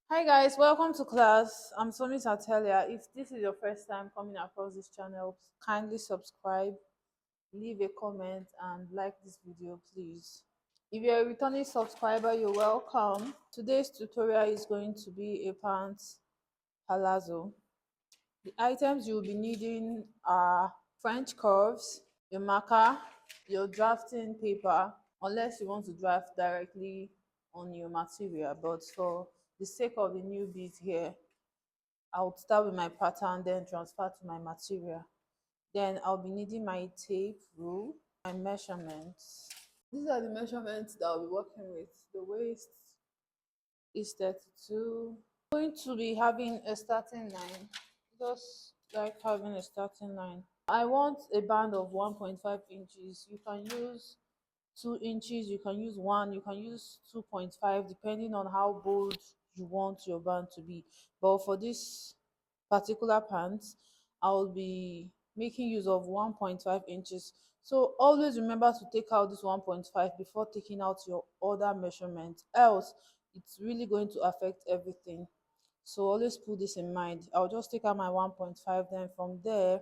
Hi guys, welcome to class. I'm Somi Satellia. If this is your first time coming across this channel, kindly subscribe, leave a comment, and like this video, please. If you're a returning subscriber, you're welcome. Today's tutorial is going to be a pants palazzo. The items you'll be needing are French curves, a marker, your drafting paper, unless you want to draft directly on your material. But for the sake of the newbies here, I would start with my pattern, then transfer to my material. Then I'll be needing my tape rule, my measurements. These are the measurements that I'll be working with. The waist is 32. I'm going to be having a starting line, just like having a starting line. I want a band of 1.5 inches. You can use 2 inches, you can use 1, you can use 2.5, depending on how bold you want your band to be. But for this particular pants, I'll be making use of 1.5 inches. So always remember to take out this 1.5 before taking out your other measurement, else it's really going to affect everything. So always put this in mind. I'll just take out my 1.5, then from there,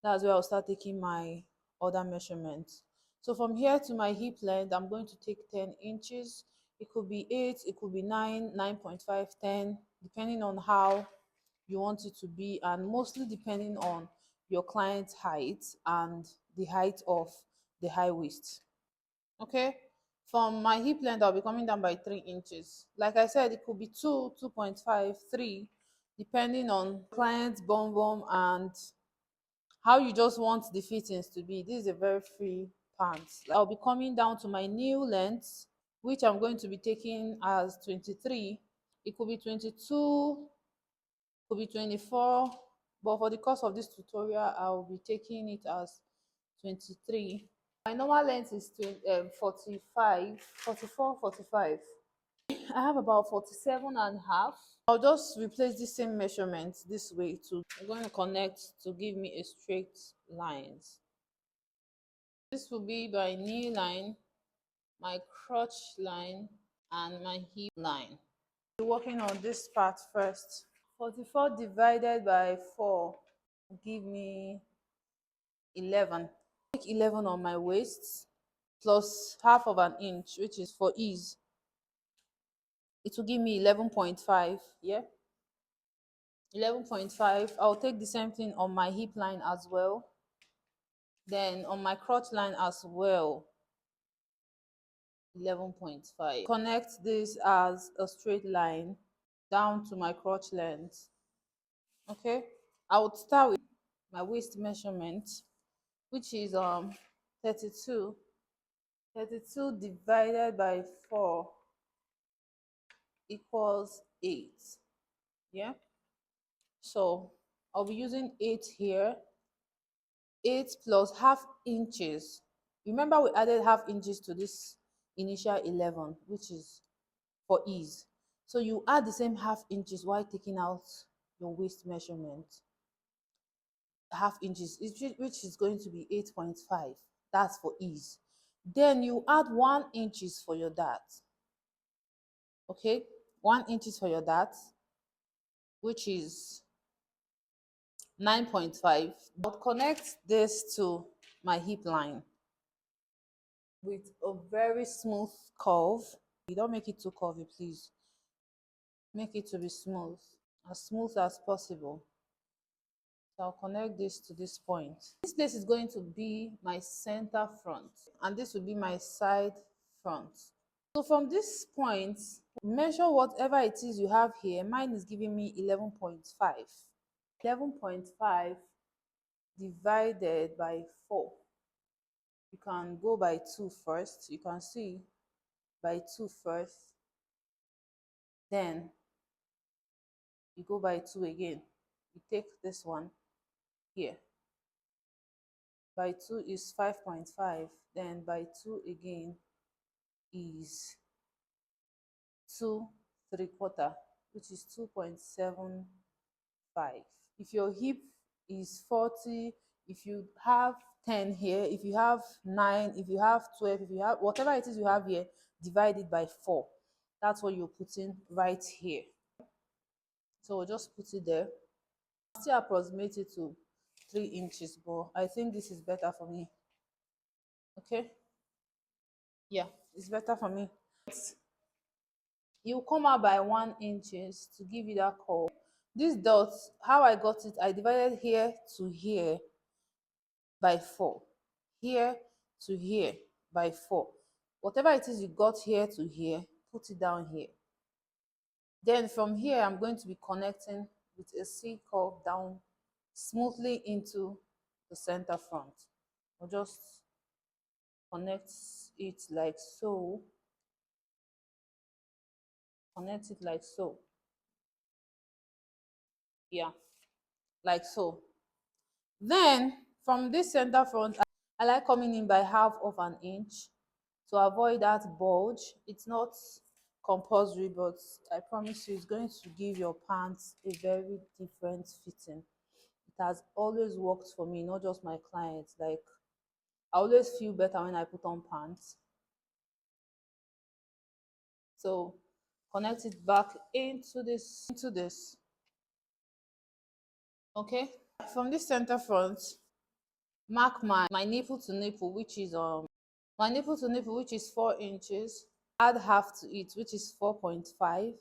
that's where I'll start taking my other measurements. So from here to my hip length, I'm going to take 10 inches. It could be 8, it could be 9, 9.5, 10, depending on how you want it to be, and mostly depending on your client's height and the height of the high waist. Okay, from my hip length, I'll be coming down by 3 inches. Like I said, it could be 2, 2.5, 3, depending on client's bum and how you just want the fittings to be. This is a very free pants. I'll be coming down to my new length, which I'm going to be taking as 23. It could be 22, could be 24, but for the course of this tutorial, I'll be taking it as 23. My normal length is 45, 44, 45. I have about 47 and a half. I'll just replace the same measurement this way too. I'm going to connect to give me a straight lines. This will be my knee line, my crotch line, and my hip line. We're working on this part first. 44 divided by 4 give me 11. Take 11 on my waist plus half of an inch, which is for ease. It will give me 11.5. Yeah, 11.5. I'll take the same thing on my hip line as well, then on my crotch line as well, 11.5. Connect this as a straight line down to my crotch length. Okay, I would start with my waist measurement, which is 32. 32 divided by 4 equals 8. Yeah, so I'll be using 8 here. 8 plus half inches. Remember, we added half inches to this initial 11, which is for ease. So you add the same half inches while taking out your waist measurement. Half inches, which is going to be 8.5. That's for ease. Then you add 1 inches for your dart. Okay, 1 inches for your dart, which is 9.5. I'll connect this to my hip line with a very smooth curve. You don't make it too curvy, please. Make it to be smooth as possible. So I'll connect this to this point. This place is going to be my center front, and this will be my side front. So from this point, measure whatever it is you have here. Mine is giving me 11.5. 11.5 divided by 4. You can go by 2 first. You can see by 2 first. Then you go by 2 again. You take this one here. By 2 is 5.5. Then by 2 again is 2 3/4, which is 2.75. If your hip is 40, if you have 10 here, if you have 9, if you have 12, if you have whatever it is you have here, divide it by 4. That's what you're putting right here. So we'll just put it there. Still approximate it to 3 inches, but I think this is better for me. Okay, yeah, it's better for me. You come out by 1 inches to give you that curve. This dot, how I got it, I divided here to here by 4, here to here by 4. Whatever it is you got here to here, put it down here. Then from here, I'm going to be connecting with a C curve down smoothly into the center front. I'll just connect it like so. Connect it like so. Yeah, like so. Then from this center front, I like coming in by half of an inch to avoid that bulge. It's not compulsory, but I promise you it's going to give your pants a very different fitting. It has always worked for me, not just my clients. Like, I always feel better when I put on pants. So connect it back into this. Okay, from this center front, mark my nipple to nipple, which is my nipple to nipple, which is 4 inches. Add half to it, which is 4.5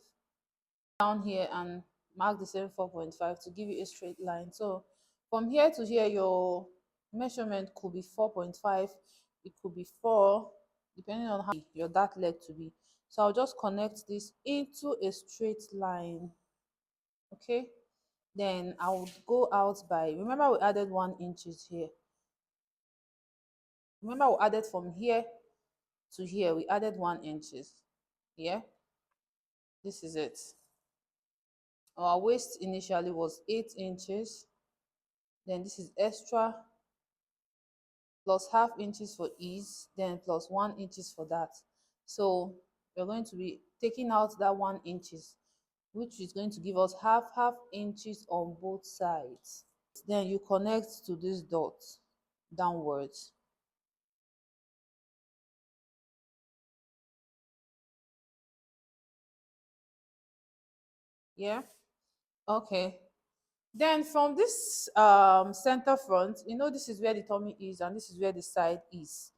down here, and mark the same 4.5 to give you a straight line. So from here to here, your measurement could be 4.5, it could be 4, depending on how your that leg to be. So I'll just connect this into a straight line. Okay, then I would go out by, remember we added 1 inches here. Remember we added from here to here, we added 1 inches. Yeah, this is it. Our waist initially was 8 inches, then this is extra plus half inches for ease, then plus 1 inches for that. So we're going to be taking out that 1 inches, which is going to give us half inches on both sides. Then you connect to this dot downwards. Yeah, okay. Then from this center front, you know, this is where the tummy is and this is where the side is.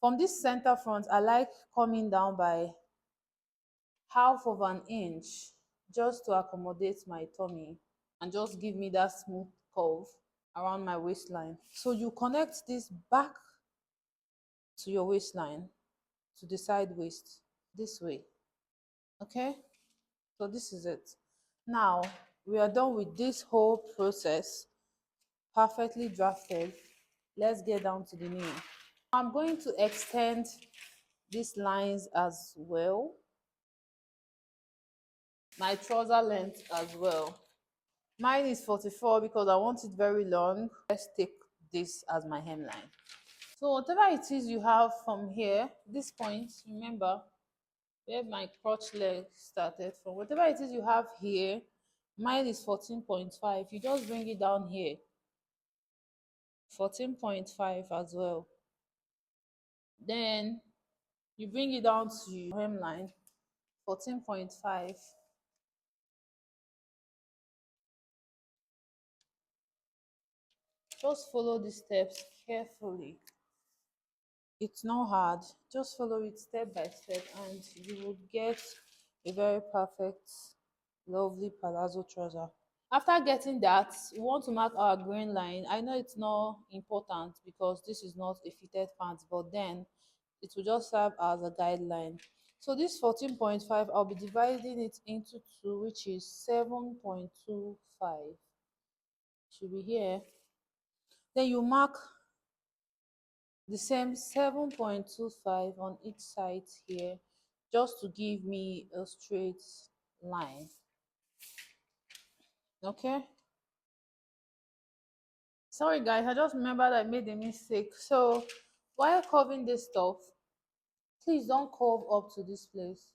From this center front, I like coming down by half of an inch just to accommodate my tummy and just give me that smooth curve around my waistline. So you connect this back to your waistline, to the side waist, this way. Okay, so this is it. Now we are done with this whole process, perfectly drafted. Let's get down to the knee. I'm going to extend these lines as well, my trouser length as well. Mine is 44 because I want it very long. Let's take this as my hemline. So whatever it is you have from here, this point, remember where my crotch leg started from, whatever it is you have here, mine is 14.5. You just bring it down here, 14.5 as well. Then you bring it down to your hemline, 14.5. Just follow the steps carefully. It's not hard. Just follow it step by step and you will get a very perfect, lovely palazzo trouser. After getting that, we want to mark our grain line. I know it's not important because this is not a fitted pants, but then it will just serve as a guideline. So this 14.5, I'll be dividing it into two, which is 7.25. Should be here. Then you mark the same 7.25 on each side here, just to give me a straight line. Okay, sorry guys, I just remembered I made a mistake. So while curving this stuff, please don't curve up to this place.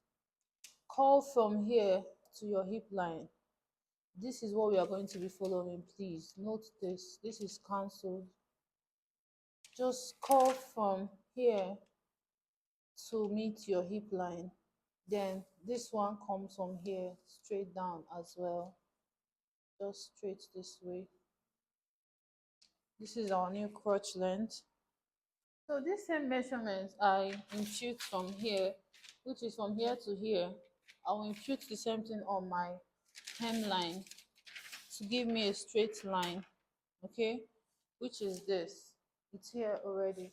Curve from here to your hip line. This is what we are going to be following. Please note this is cancelled. Just curve from here to meet your hip line. Then this one comes from here straight down as well, just straight this way. This is our new crotch length. So this same measurement I impute from here, which is from here to here, I will impute the same thing on my hemline to give me a straight line, okay, which is this. It's here already.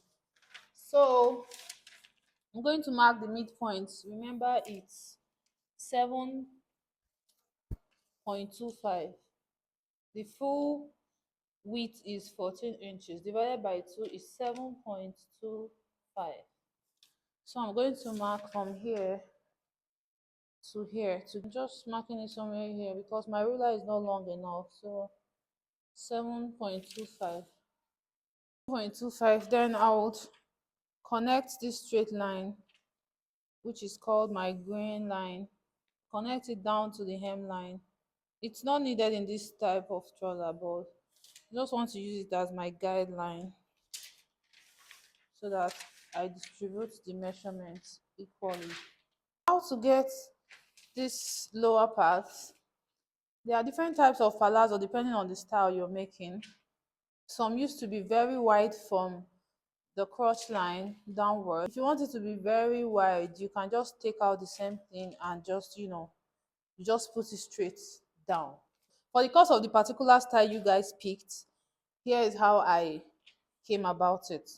So I'm going to mark the midpoint. Remember, it's 7.25. The full width is 14 inches divided by 2 is 7.25. So I'm going to mark from here to here, to just marking it somewhere here because my ruler is not long enough. So 7.25. 7.25. Then I would connect this straight line, which is called my grain line. Connect it down to the hemline. It's not needed in this type of trouser, but I just want to use it as my guideline so that I distribute the measurements equally. How to get this lower part? There are different types of palazzo depending on the style you're making. Some used to be very wide from the crotch line downward. If you want it to be very wide, you can just take out the same thing and just, you just put it straight down. For the course of the particular style you guys picked, here is how I came about it.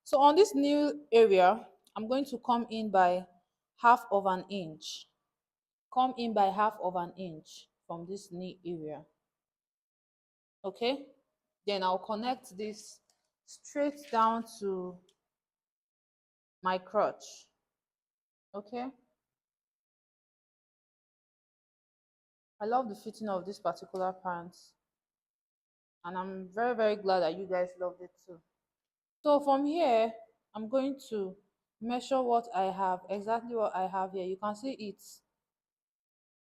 So on this new area, I'm going to come in by half of an inch. Come in by half of an inch from this knee area. Okay, then I'll connect this straight down to my crotch. Okay, I love the fitting of this particular pants, and I'm very glad that you guys loved it too. So from here, I'm going to measure what I have, exactly what I have here. You can see it's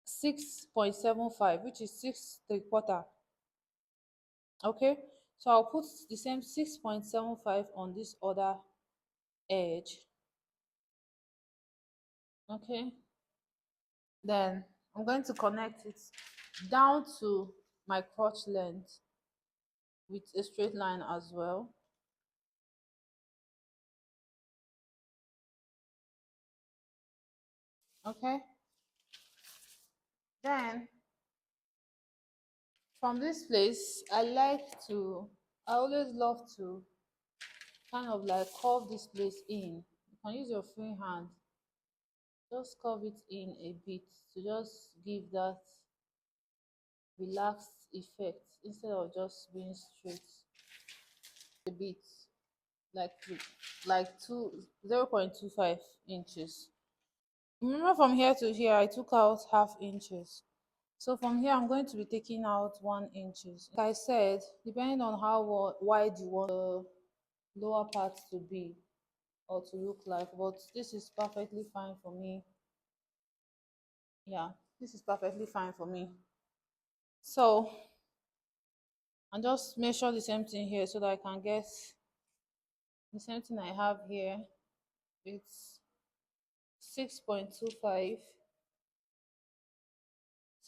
6.75, which is 6 3/4. Okay, so I'll put the same 6.75 on this other edge. Okay, then I'm going to connect it down to my crotch length with a straight line as well. Okay, then from this place, I always love to kind of like curve this place in. You can use your free hand, just curve it in a bit to just give that relaxed effect instead of just being straight a bit, like like 0.25 inches. Remember, from here to here I took out half inches, so from here I'm going to be taking out 1 inches. Like I said, depending on how wide you want the lower part to be or to look like, but this is perfectly fine for me. Yeah, this is perfectly fine for me. So and just measure the same thing here so that I can get the same thing I have here. It's 6.25.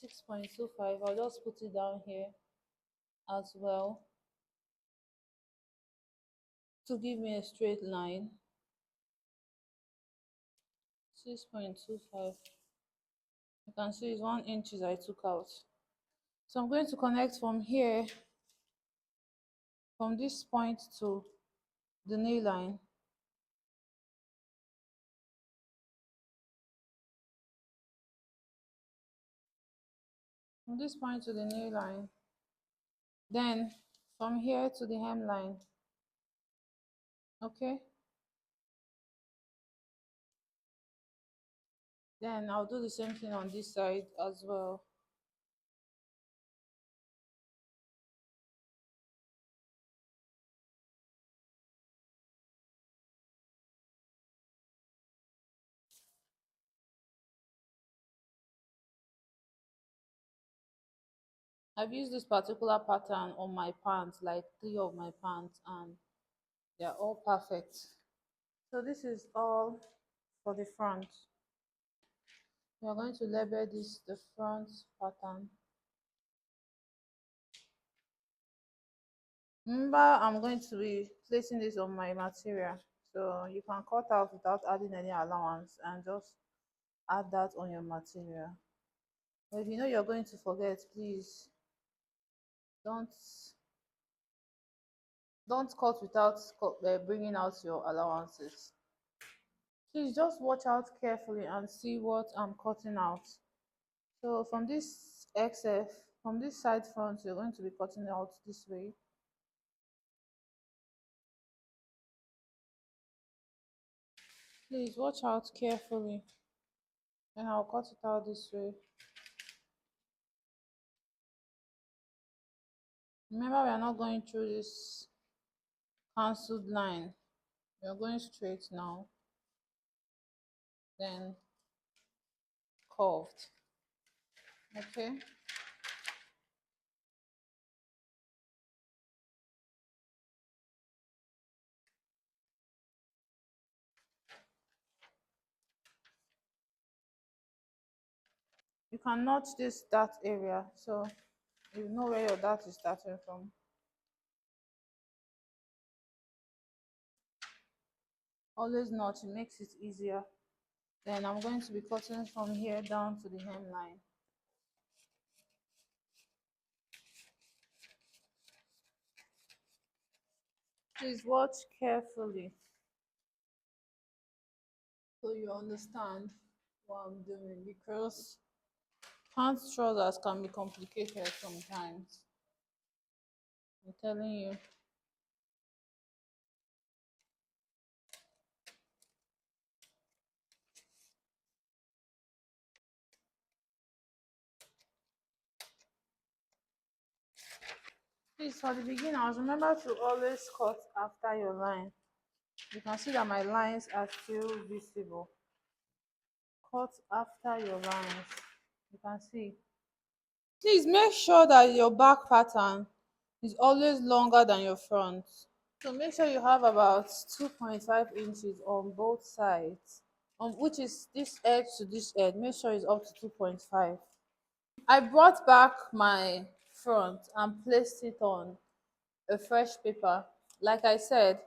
6.25. I'll just put it down here as well to give me a straight line. 6.25. You can see it's 1 inches I took out. So I'm going to connect from here, from this point to the knee line. From this point to the knee line. Then from here to the hemline. Okay. Then I'll do the same thing on this side as well. I've used this particular pattern on my pants, like 3 of my pants, and they're all perfect. So this is all for the front. We are going to label this the front pattern. Remember, I'm going to be placing this on my material, so you can cut out without adding any allowance and just add that on your material. But if you know you're going to forget, please don't don't cut without bringing out your allowances. Please just watch out carefully and see what I'm cutting out. So from this XF, from this side front, you're going to be cutting out this way. Please watch out carefully, and I'll cut it out this way. Remember, we are not going through this cancelled line. We are going straight now, then curved. Okay. You can notch this dart area, so you know where your dart is starting from. Always notch, it makes it easier. Then I'm going to be cutting from here down to the hemline. Please watch carefully so you understand what I'm doing, because pant trousers can be complicated sometimes. I'm telling you. Please, for the beginners, remember to always cut after your line. You can see that my lines are still visible. Cut after your lines. You can see. Please make sure that your back pattern is always longer than your front. So make sure you have about 2.5 inches on both sides, which is this edge to this edge. Make sure it's up to 2.5. I brought back my front and placed it on a fresh paper. Like I said,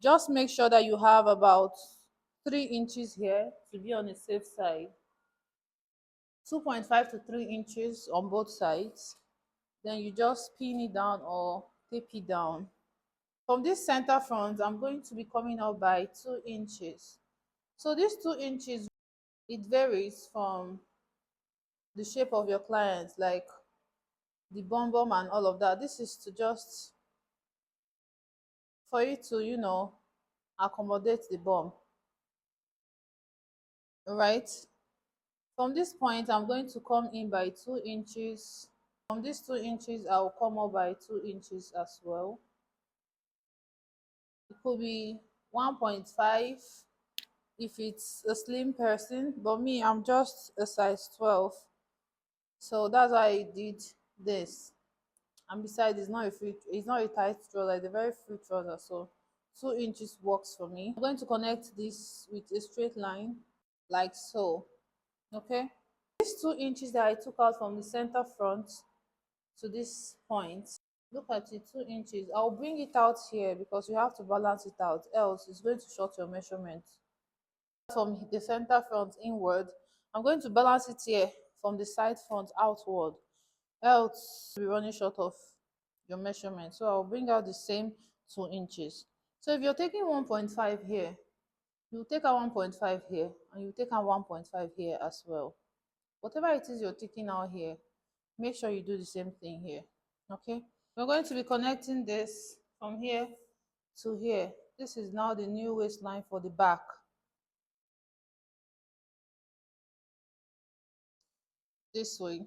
just make sure that you have about 3 inches here to be on the safe side. 2.5 to 3 inches on both sides. Then you just pin it down or tape it down. From this center front, I'm going to be coming out by 2 inches. So these 2 inches, it varies from the shape of your client, like the bum bum and all of that. This is to just for you to, accommodate the bum. Right? From this point, I'm going to come in by 2 inches. From these 2 inches, I'll come up by 2 inches as well. It could be 1.5 if it's a slim person, but me, I'm just a size 12. So that's why I did this. And besides, it's not a tight trouser, it's a very free trouser. So 2 inches works for me. I'm going to connect this with a straight line, like so. Okay. These 2 inches that I took out from the center front to this point, look at it, 2 inches. I'll bring it out here because you have to balance it out, else it's going to short your measurement. From the center front inward, I'm going to balance it here from the side front outward, else you'll be running short of your measurement. So I'll bring out the same 2 inches. So if you're taking 1.5 here, you take out 1.5 here, and you take out 1.5 here as well. Whatever it is you're taking out here, make sure you do the same thing here. Okay, we're going to be connecting this from here to here. This is now the new waistline for the back. This way.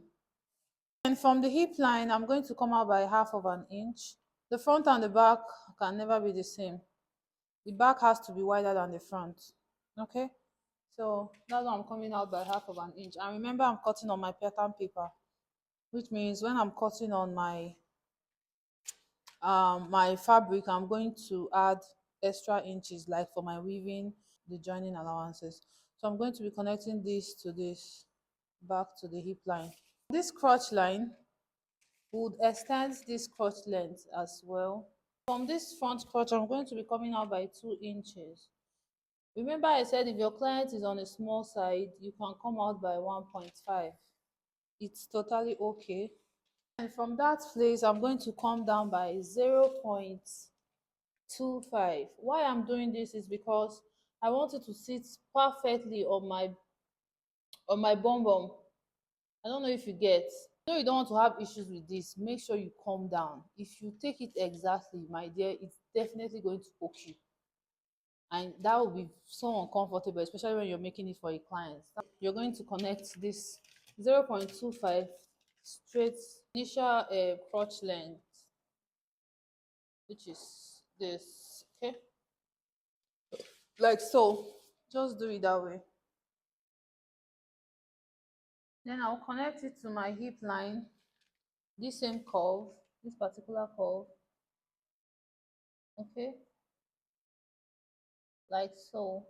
And from the hip line, I'm going to come out by half of an inch. The front and the back can never be the same. The back has to be wider than the front. Okay, so that's why I'm coming out by half of an inch. And remember, I'm cutting on my pattern paper, which means when I'm cutting on my fabric, I'm going to add extra inches, like for my weaving, the joining allowances. So I'm going to be connecting this to this. back to the hip line. This crotch line would extend this crotch length as well. From this front crotch, I'm going to be coming out by 2 inches. Remember I said if your client is on a small side, you can come out by 1.5. It's totally okay. And from that place, I'm going to come down by 0.25. Why I'm doing this is because I want it to sit perfectly on my bum bum. I don't know if you get. No, you don't want to have issues with this. Make sure you calm down. If you take it exactly, my dear, it's definitely going to poke you. And that will be so uncomfortable, especially when you're making it for a client. You're going to connect this 0.25 straight initial crotch length, which is this, okay? Like so. Just do it that way. Then I'll connect it to my hip line, this same curve, this particular curve, okay? Like so.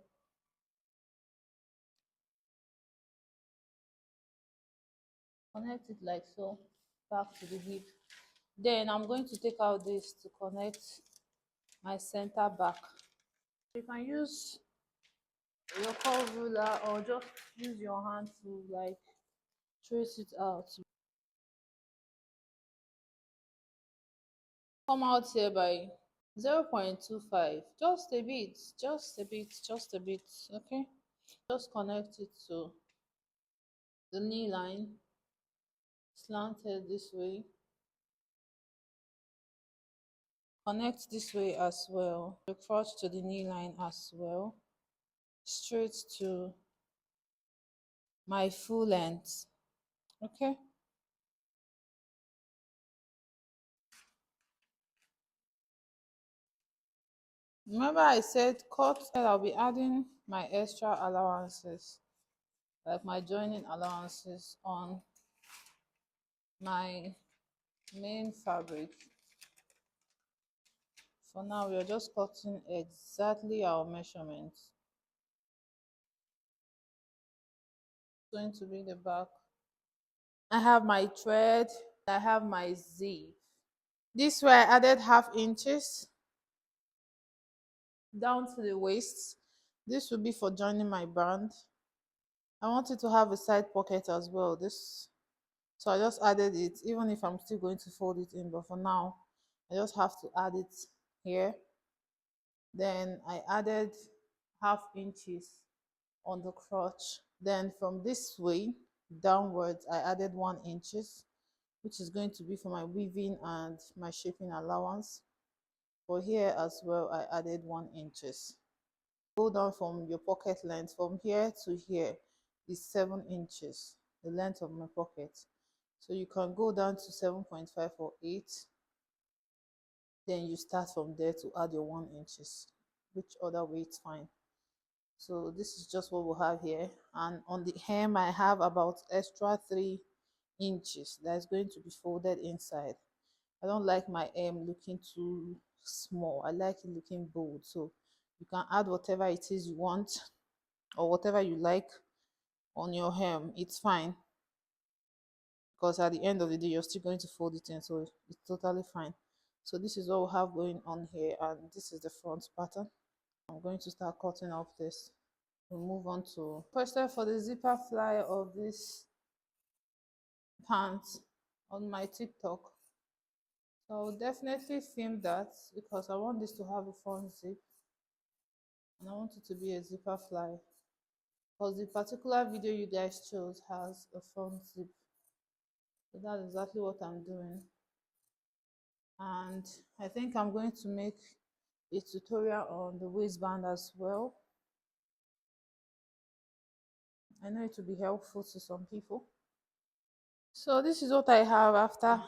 Connect it like so, back to the hip. Then I'm going to take out this to connect my center back. You can use your curve ruler or just use your hand to like trace it out. Come out here by 0.25, just a bit, just a bit, just a bit, okay? Just connect it to the knee line, slanted this way. Connect this way as well. The crotch to the knee line as well. Straight to my full length, okay? Remember I said cut, I'll be adding my extra allowances, like my joining allowances on my main fabric. For now, we are just cutting exactly our measurements. Going to be the back. I have my thread, I have my zip. This way I added half inches down to the waist. This will be for joining my band. I wanted to have a side pocket as well. So I just added it, even if I'm still going to fold it in, but for now I just have to add it here. Then I added half inches on the crotch. Then from this way downwards I added 1 inches, which is going to be for my weaving and my shaping allowance. For here as well I added 1 inches. Go down from your pocket length from here to here is 7 inches, the length of my pocket. So you can go down to 7.5 or 8. Then you start from there to add your 1 inches. Which other way it's fine. So this is just what we'll have here. And on the hem I have about extra 3 inches that's going to be folded inside. I don't like my hem looking too small. I like it looking bold. So you can add whatever it is you want or whatever you like on your hem. It's fine, because at the end of the day you're still going to fold it in, so it's totally fine. So this is what we have going on here, and this is the front pattern. I'm going to start cutting off this. We'll move on to question for the zipper fly of this pants on my TikTok. So I'll definitely film that because I want this to have a front zip and I want it to be a zipper fly, because the particular video you guys chose has a front zip. So that's exactly what I'm doing. And I think I'm going to make a tutorial on the waistband as well. I know it will be helpful to some people. So this is what I have after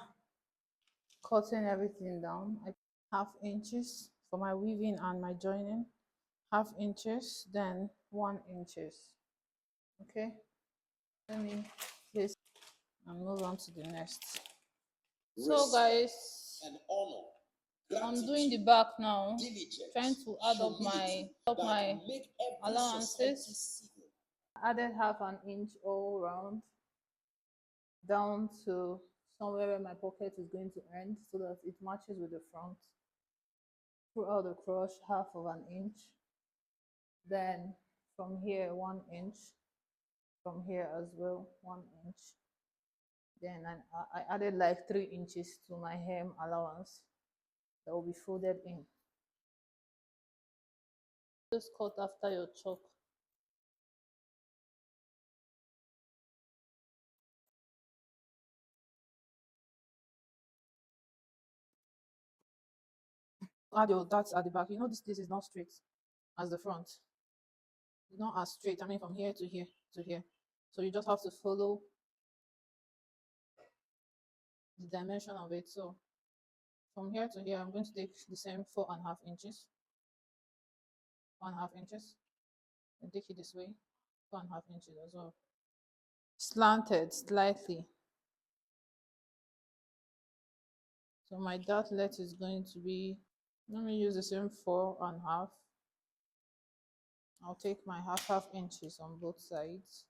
cutting everything down. I half inches for my weaving and my joining, half inches, then 1 inches. Okay, let me place and move on to the next. So guys, I'm doing the back now, trying to add up my allowances. I added half an inch all round. down to somewhere where my pocket is going to end so that it matches with the front. Throughout the crotch, half of an inch. Then from here, 1 inch. From here as well, 1 inch. Then I added like 3 inches to my hem allowance that will be folded in. Just cut after your chalk. Add your darts at the back. You know this is not straight as the front. It's not as straight. I mean from here to here to here. So you just have to follow the dimension of it. So from here to here, I'm going to take the same 4.5 inches. 1.5 inches. And take it this way. 4.5 inches as well. Slanted slightly. So my dotlet is going to be, let me use the same 4.5. I'll take my half inches on both sides.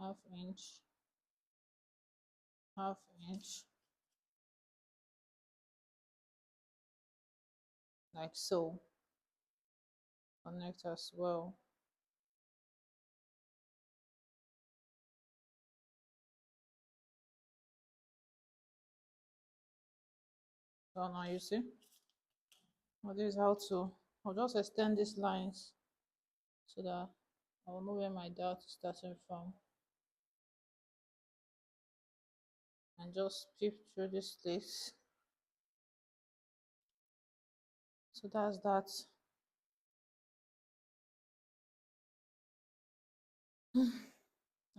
Half inch, half inch, like so. Connect as well. So now you see, well, this is how to, I'll just extend these lines so that I'll know where my dot is starting from. And just peep through this place. So that's that.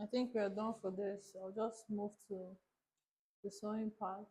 I think we are done for this. I'll just move to the sewing part.